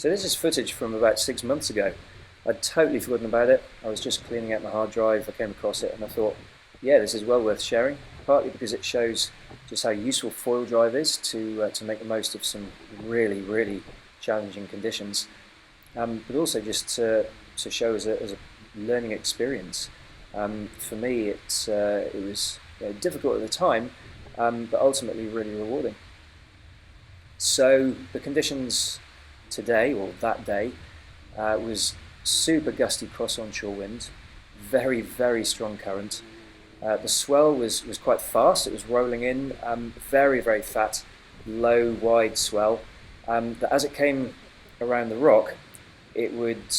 So this is footage from about 6 months ago. I'd totally forgotten about it. I was just cleaning out my hard drive, I came across it and I thought, yeah, this is well worth sharing, partly because it shows just how useful FoilDrive is to make the most of some really, really challenging conditions, but also just to show as a learning experience. For me, it was difficult at the time, but ultimately really rewarding. So the conditions today, or that day, was super gusty cross-onshore wind, very, very strong current. The swell was quite fast, it was rolling in, very, very fat, low, wide swell. That as it came around the rock, it would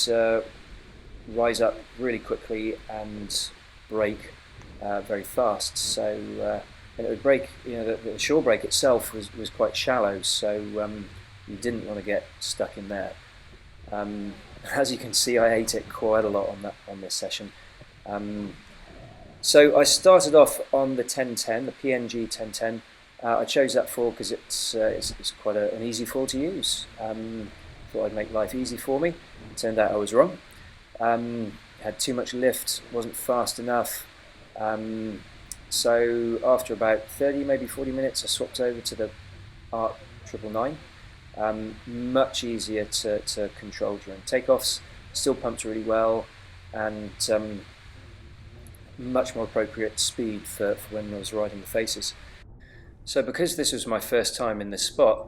rise up really quickly and break very fast. So and it would break, the shore break itself was quite shallow, so you didn't want to get stuck in there. As you can see, I ate it quite a lot on this session. So I started off on the 1010, the PNG 1010. I chose that foil because it's quite an easy foil to use. Thought I'd make life easy for me. It turned out I was wrong. Had too much lift, wasn't fast enough. So after about 30, maybe 40 minutes, I swapped over to the ARC 999. Much easier to control during takeoffs, still pumped really well, and much more appropriate speed for when I was riding the faces. So because this was my first time in this spot,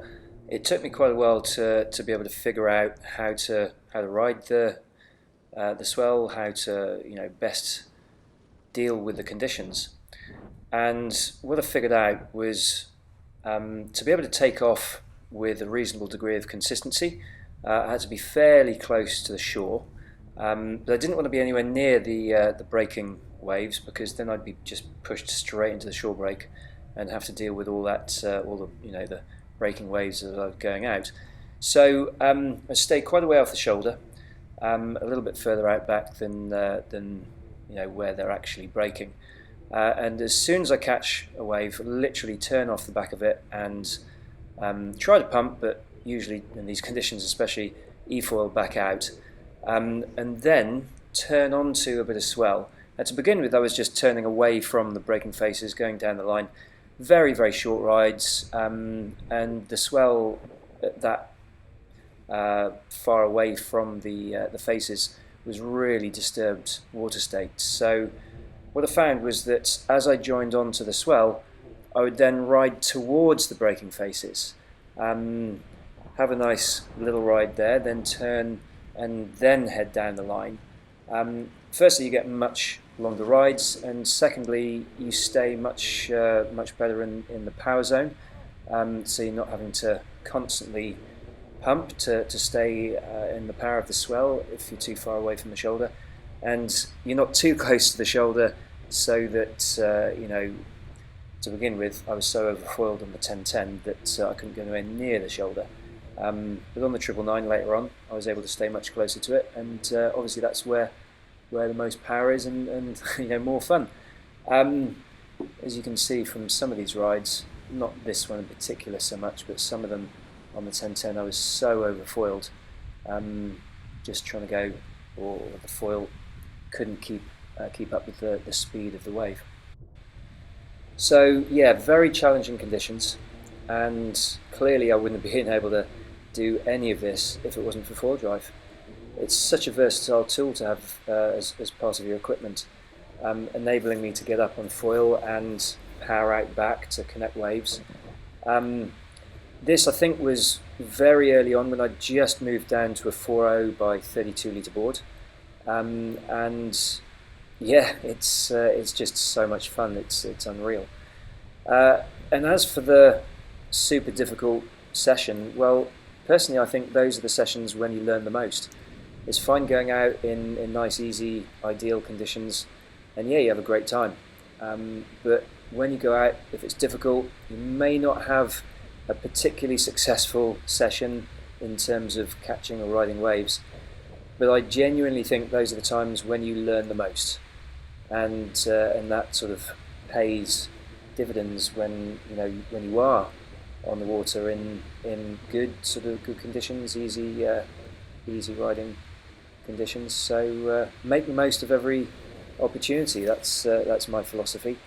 it took me quite a while to be able to figure out how to ride the swell, how to best deal with the conditions. And what I figured out was to be able to take off with a reasonable degree of consistency, I had to be fairly close to the shore, but I didn't want to be anywhere near the breaking waves, because then I'd be just pushed straight into the shore break and have to deal with all that, all the breaking waves as I was going out. So I stayed quite a way off the shoulder, a little bit further out back than where they're actually breaking. And as soon as I catch a wave, literally turn off the back of it and try to pump, but usually in these conditions especially, e-foil back out, and then turn onto a bit of swell. Now, to begin with, I was just turning away from the breaking faces, going down the line, very, very short rides, and the swell at that far away from the faces was really disturbed water state. So what I found was that as I joined onto the swell, I would then ride towards the breaking faces, have a nice little ride there, then turn and then head down the line. Firstly, you get much longer rides, and secondly, you stay much better in the power zone, so you're not having to constantly pump to stay in the power of the swell if you're too far away from the shoulder, and you're not too close to the shoulder, so that to begin with, I was so overfoiled on the 1010 that I couldn't go anywhere near the shoulder. But on the 999 later on, I was able to stay much closer to it, and obviously that's where the most power is and more fun. As you can see from some of these rides, not this one in particular so much, but some of them on the 1010, I was so overfoiled, just trying to go, or the foil couldn't keep up with the speed of the wave. So yeah, very challenging conditions, and clearly I wouldn't have been able to do any of this if it wasn't for FoilDrive. It's such a versatile tool to have as part of your equipment, enabling me to get up on foil and power out back to connect waves. This I think was very early on, when I just moved down to a 4.0 by 32 litre board, and yeah, it's just so much fun. It's unreal. And as for the super difficult session, well, personally I think those are the sessions when you learn the most. It's fine going out in nice, easy, ideal conditions, and yeah, you have a great time. But when you go out, if it's difficult, you may not have a particularly successful session in terms of catching or riding waves. But I genuinely think those are the times when you learn the most, and that sort of pays dividends when you are on the water in good good conditions, easy riding conditions. So make the most of every opportunity. That's my philosophy.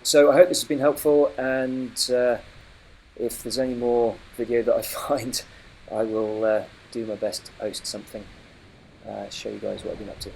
So I hope this has been helpful, and if there's any more video that I find, I will do my best to post something, show you guys what I've been up to.